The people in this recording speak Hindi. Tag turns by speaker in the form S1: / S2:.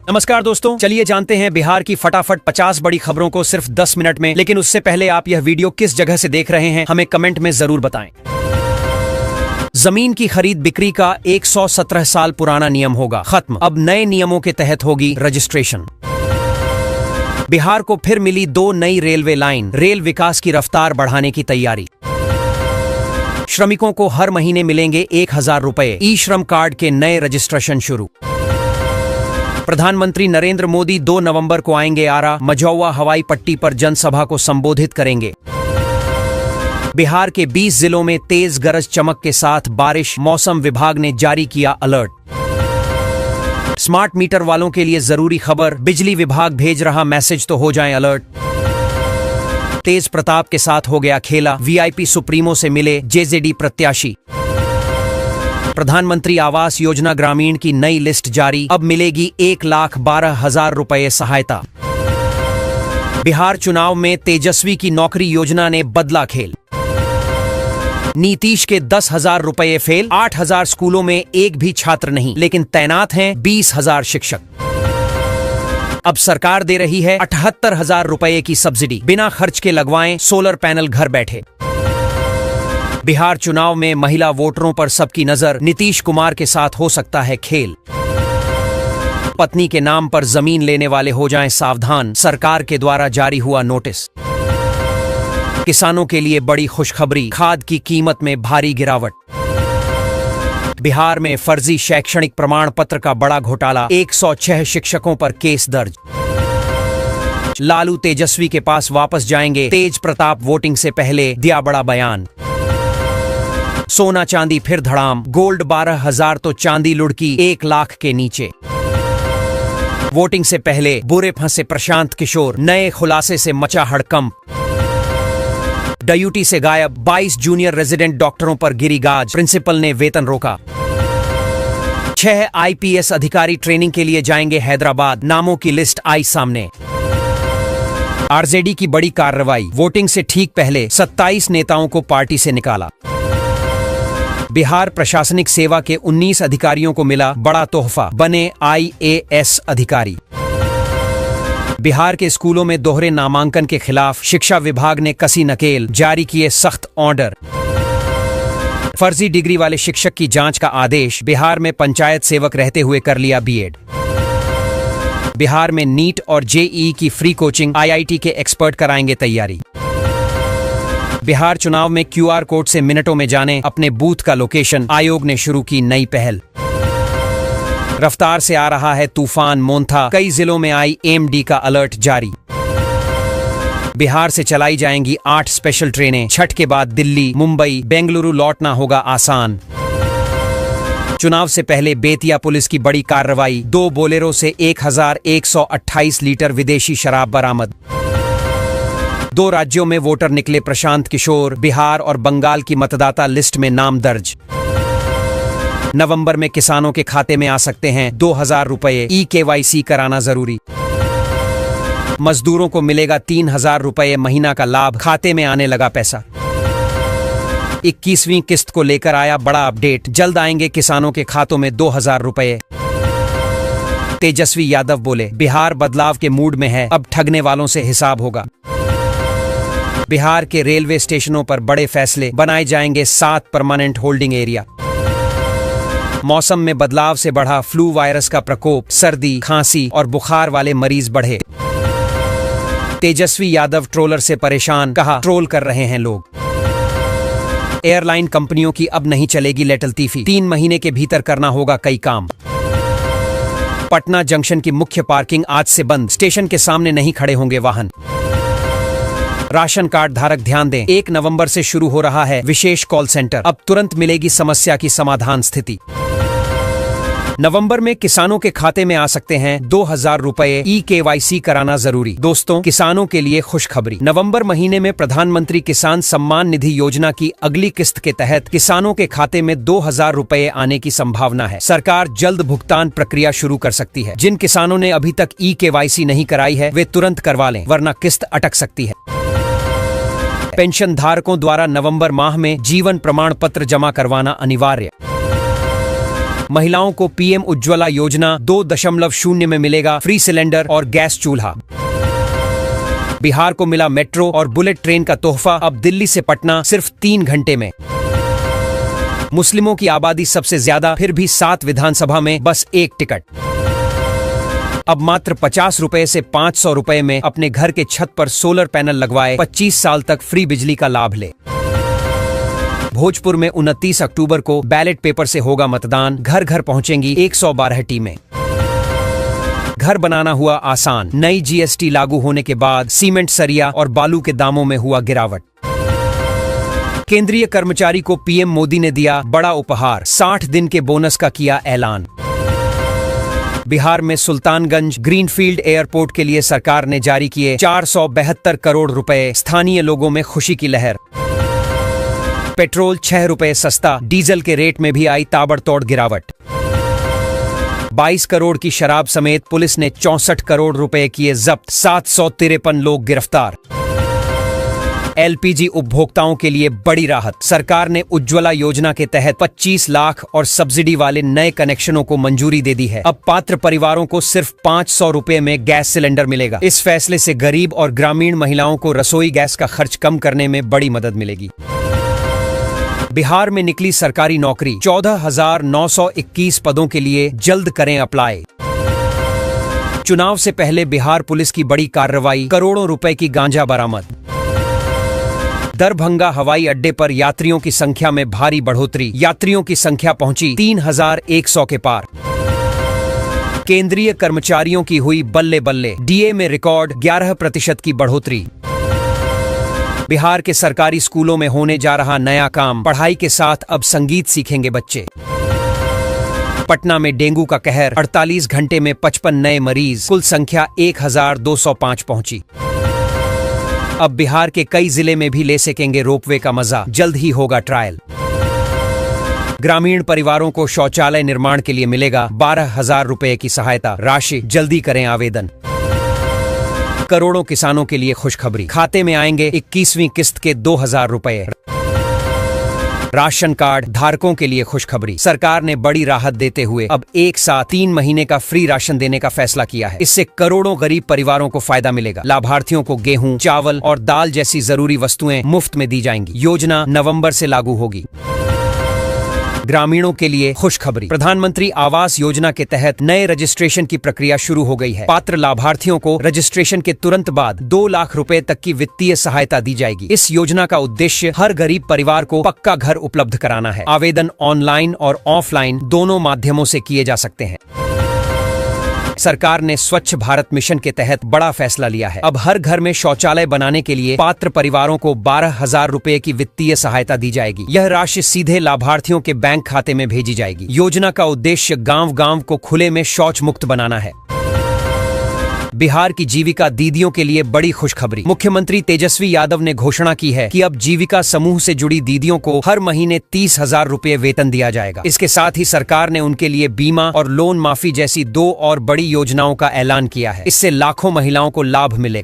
S1: नमस्कार दोस्तों, चलिए जानते हैं बिहार की फटाफट 50 बड़ी खबरों को सिर्फ 10 मिनट में। लेकिन उससे पहले आप यह वीडियो किस जगह से देख रहे हैं हमें कमेंट में जरूर बताएं। जमीन की खरीद बिक्री का 117 साल पुराना नियम होगा खत्म, अब नए नियमों के तहत होगी रजिस्ट्रेशन। बिहार को फिर मिली 2 नई रेलवे लाइन, रेल विकास की रफ्तार बढ़ाने की तैयारी। श्रमिकों को हर महीने मिलेंगे 1000 रुपए, ई श्रम कार्ड के नए रजिस्ट्रेशन शुरू। प्रधानमंत्री नरेंद्र मोदी 2 नवंबर को आएंगे आरा, मझौवा हवाई पट्टी पर जनसभा को संबोधित करेंगे। बिहार के 20 जिलों में तेज गरज चमक के साथ बारिश, मौसम विभाग ने जारी किया अलर्ट। स्मार्ट मीटर वालों के लिए जरूरी खबर, बिजली विभाग भेज रहा मैसेज तो हो जाएं अलर्ट। तेज प्रताप के साथ हो गया खेला, वीआईपी सुप्रीमो से मिले जेजेडी प्रत्याशी। प्रधानमंत्री आवास योजना ग्रामीण की नई लिस्ट जारी, अब मिलेगी 1,12,000 रुपए सहायता। बिहार चुनाव में तेजस्वी की नौकरी योजना ने बदला खेल। नीतीश के 10,000 रुपए फेल, 8,000 स्कूलों में एक भी छात्र नहीं, लेकिन तैनात हैं 20,000 शिक्षक। अब सरकार दे रही है 78,000 रुपए की सब्सिडी, बिना खर्च के लगवाएं सोलर पैनल घर बैठे। बिहार चुनाव में महिला वोटरों पर सबकी नजर, नीतीश कुमार के साथ हो सकता है खेल। पत्नी के नाम पर जमीन लेने वाले हो जाएं सावधान, सरकार के द्वारा जारी हुआ नोटिस। किसानों के लिए बड़ी खुशखबरी, खाद की कीमत में भारी गिरावट। बिहार में फर्जी शैक्षणिक प्रमाण पत्र का बड़ा घोटाला, 106 शिक्षकों पर केस दर्ज। लालू तेजस्वी के पास वापस जाएंगे, तेज प्रताप वोटिंग से पहले दिया बड़ा बयान। सोना चांदी फिर धड़ाम, गोल्ड 12,000 तो चांदी लुढ़की 1 लाख के नीचे। वोटिंग से पहले बुरे फंसे प्रशांत किशोर, नए खुलासे से मचा हड़कंप। ड्यूटी से गायब 22 जूनियर रेजिडेंट डॉक्टरों पर गिरी गाज, प्रिंसिपल ने वेतन रोका। 6 आईपीएस अधिकारी ट्रेनिंग के लिए जाएंगे हैदराबाद, नामों की लिस्ट आई सामने। आरजेडी की बड़ी कार्रवाई, वोटिंग से ठीक पहले 27 नेताओं को पार्टी से निकाला। बिहार प्रशासनिक सेवा के 19 अधिकारियों को मिला बड़ा तोहफा, बने आईएएस अधिकारी। बिहार के स्कूलों में दोहरे नामांकन के खिलाफ शिक्षा विभाग ने कसी नकेल, जारी किए सख्त ऑर्डर। फर्जी डिग्री वाले शिक्षक की जांच का आदेश, बिहार में पंचायत सेवक रहते हुए कर लिया बीएड। बिहार में नीट और जेईई की फ्री कोचिंग, आईआईटी के एक्सपर्ट कराएंगे तैयारी। बिहार चुनाव में क्यूआर कोड से मिनटों में जाने अपने बूथ का लोकेशन, आयोग ने शुरू की नई पहल। रफ्तार से आ रहा है तूफान मोन्था, कई जिलों में आई एमडी का अलर्ट जारी। बिहार से चलाई जाएंगी 8 स्पेशल ट्रेनें, छठ के बाद दिल्ली, मुंबई, बेंगलुरु लौटना होगा आसान। चुनाव से पहले बेतिया पुलिस की बड़ी कार्रवाई, 2 बोलेरो से 1,128 लीटर विदेशी शराब बरामद। 2 राज्यों में वोटर निकले प्रशांत किशोर, बिहार और बंगाल की मतदाता लिस्ट में नाम दर्ज। नवंबर में किसानों के खाते में आ सकते हैं 2,000 रुपए, ई केवाईसी कराना जरूरी। मजदूरों को मिलेगा 3,000 रुपए महीना का लाभ, खाते में आने लगा पैसा। 21वीं किस्त को लेकर आया बड़ा अपडेट, जल्द आएंगे किसानों के खातों में 2,000 रुपए। तेजस्वी यादव बोले, बिहार बदलाव के मूड में है, अब ठगने वालों से हिसाब होगा। बिहार के रेलवे स्टेशनों पर बड़े फैसले, बनाए जाएंगे 7 परमानेंट होल्डिंग एरिया। मौसम में बदलाव से बढ़ा फ्लू वायरस का प्रकोप, सर्दी, खांसी और बुखार वाले मरीज बढ़े। तेजस्वी यादव ट्रोलर से परेशान, कहा ट्रोल कर रहे हैं लोग। एयरलाइन कंपनियों की अब नहीं चलेगी लेटलतीफी, 3 महीने के भीतर करना होगा कई काम। पटना जंक्शन की मुख्य पार्किंग आज से बंद, स्टेशन के सामने नहीं खड़े होंगे वाहन। राशन कार्ड धारक ध्यान दें, 1 नवंबर से शुरू हो रहा है विशेष कॉल सेंटर, अब तुरंत मिलेगी समस्या की समाधान स्थिति। नवंबर में किसानों के खाते में आ सकते हैं 2,000 रुपए, ई केवाईसी कराना जरूरी। दोस्तों, किसानों के लिए खुशखबरी, नवंबर महीने में प्रधानमंत्री किसान सम्मान निधि योजना की अगली किस्त के तहत किसानों के खाते में 2,000 रुपए आने की संभावना है। सरकार जल्द भुगतान प्रक्रिया शुरू कर सकती है। जिन किसानों ने अभी तक ई केवाईसी नहीं कराई है वे तुरंत करवा लें, वरना किस्त अटक सकती है। पेंशन धारकों द्वारा नवंबर माह में जीवन प्रमाण पत्र जमा करवाना अनिवार्य। महिलाओं को पीएम उज्ज्वला योजना 2.0 में मिलेगा फ्री सिलेंडर और गैस चूल्हा। बिहार को मिला मेट्रो और बुलेट ट्रेन का तोहफा, अब दिल्ली से पटना सिर्फ 3 घंटे में। मुस्लिमों की आबादी सबसे ज्यादा, फिर भी 7 विधानसभा में बस 1 टिकट। अब मात्र 50 रुपए से 500 रुपए में अपने घर के छत पर सोलर पैनल लगवाए 25 साल तक फ्री बिजली का लाभ ले। भोजपुर में 29 अक्टूबर को बैलेट पेपर से होगा मतदान, घर घर पहुंचेंगी 112 टीमें। घर बनाना हुआ आसान, नई जीएसटी लागू होने के बाद सीमेंट, सरिया और बालू के दामों में हुआ गिरावट। केंद्रीय कर्मचारी को पीएम मोदी ने दिया बड़ा उपहार, 60 दिन के बोनस का किया ऐलान। बिहार में सुल्तानगंज ग्रीनफील्ड एयरपोर्ट के लिए सरकार ने जारी किए 472 करोड़ रुपए, स्थानीय लोगों में खुशी की लहर। पेट्रोल 6 रुपए सस्ता, डीजल के रेट में भी आई ताबड़तोड़ गिरावट। 22 करोड़ की शराब समेत पुलिस ने 64 करोड़ रुपए किए जब्त, 753 लोग गिरफ्तार। एलपीजी उपभोक्ताओं के लिए बड़ी राहत, सरकार ने उज्ज्वला योजना के तहत 25 लाख और सब्सिडी वाले नए कनेक्शनों को मंजूरी दे दी है। अब पात्र परिवारों को सिर्फ 500 रुपए में गैस सिलेंडर मिलेगा। इस फैसले से गरीब और ग्रामीण महिलाओं को रसोई गैस का खर्च कम करने में बड़ी मदद मिलेगी। बिहार में निकली सरकारी नौकरी, 14,921 पदों के लिए जल्द करें अप्लाई। चुनाव से पहले बिहार पुलिस की बड़ी कार्रवाई, करोड़ों रुपए की गांजा बरामद। दरभंगा हवाई अड्डे पर यात्रियों की संख्या में भारी बढ़ोतरी, यात्रियों की संख्या पहुंची 3,100 के पार। केंद्रीय कर्मचारियों की हुई बल्ले बल्ले, डीए में रिकॉर्ड 11% की बढ़ोतरी। बिहार के सरकारी स्कूलों में होने जा रहा नया काम, पढ़ाई के साथ अब संगीत सीखेंगे बच्चे। पटना में डेंगू का कहर, 48 घंटे में 55 नए मरीज, कुल संख्या 1,205 पहुंची। अब बिहार के कई जिले में भी ले सकेंगे रोपवे का मजा, जल्द ही होगा ट्रायल। ग्रामीण परिवारों को शौचालय निर्माण के लिए मिलेगा 12,000 रुपए की सहायता राशि, जल्दी करें आवेदन। करोड़ों किसानों के लिए खुशखबरी, खाते में आएंगे 21वीं किस्त के 2,000 रुपए। राशन कार्ड धारकों के लिए खुशखबरी, सरकार ने बड़ी राहत देते हुए अब एक साथ 3 महीने का फ्री राशन देने का फैसला किया है। इससे करोड़ों गरीब परिवारों को फायदा मिलेगा। लाभार्थियों को गेहूं, चावल और दाल जैसी जरूरी वस्तुएं मुफ्त में दी जाएंगी। योजना नवंबर से लागू होगी। ग्रामीणों के लिए खुशखबरी, प्रधानमंत्री आवास योजना के तहत नए रजिस्ट्रेशन की प्रक्रिया शुरू हो गई है। पात्र लाभार्थियों को रजिस्ट्रेशन के तुरंत बाद 2 लाख रुपए तक की वित्तीय सहायता दी जाएगी। इस योजना का उद्देश्य हर गरीब परिवार को पक्का घर उपलब्ध कराना है। आवेदन ऑनलाइन और ऑफलाइन दोनों माध्यमों से किए जा सकते हैं। सरकार ने स्वच्छ भारत मिशन के तहत बड़ा फैसला लिया है। अब हर घर में शौचालय बनाने के लिए पात्र परिवारों को 12,000 रुपए की वित्तीय सहायता दी जाएगी। यह राशि सीधे लाभार्थियों के बैंक खाते में भेजी जाएगी। योजना का उद्देश्य गांव-गांव को खुले में शौच मुक्त बनाना है। बिहार की जीविका दीदियों के लिए बड़ी खुशखबरी, मुख्यमंत्री तेजस्वी यादव ने घोषणा की है कि अब जीविका समूह से जुड़ी दीदियों को हर महीने 30,000 रुपए वेतन दिया जाएगा। इसके साथ ही सरकार ने उनके लिए बीमा और लोन माफी जैसी 2 और बड़ी योजनाओं का ऐलान किया है। इससे लाखों महिलाओं को लाभ मिलेगा।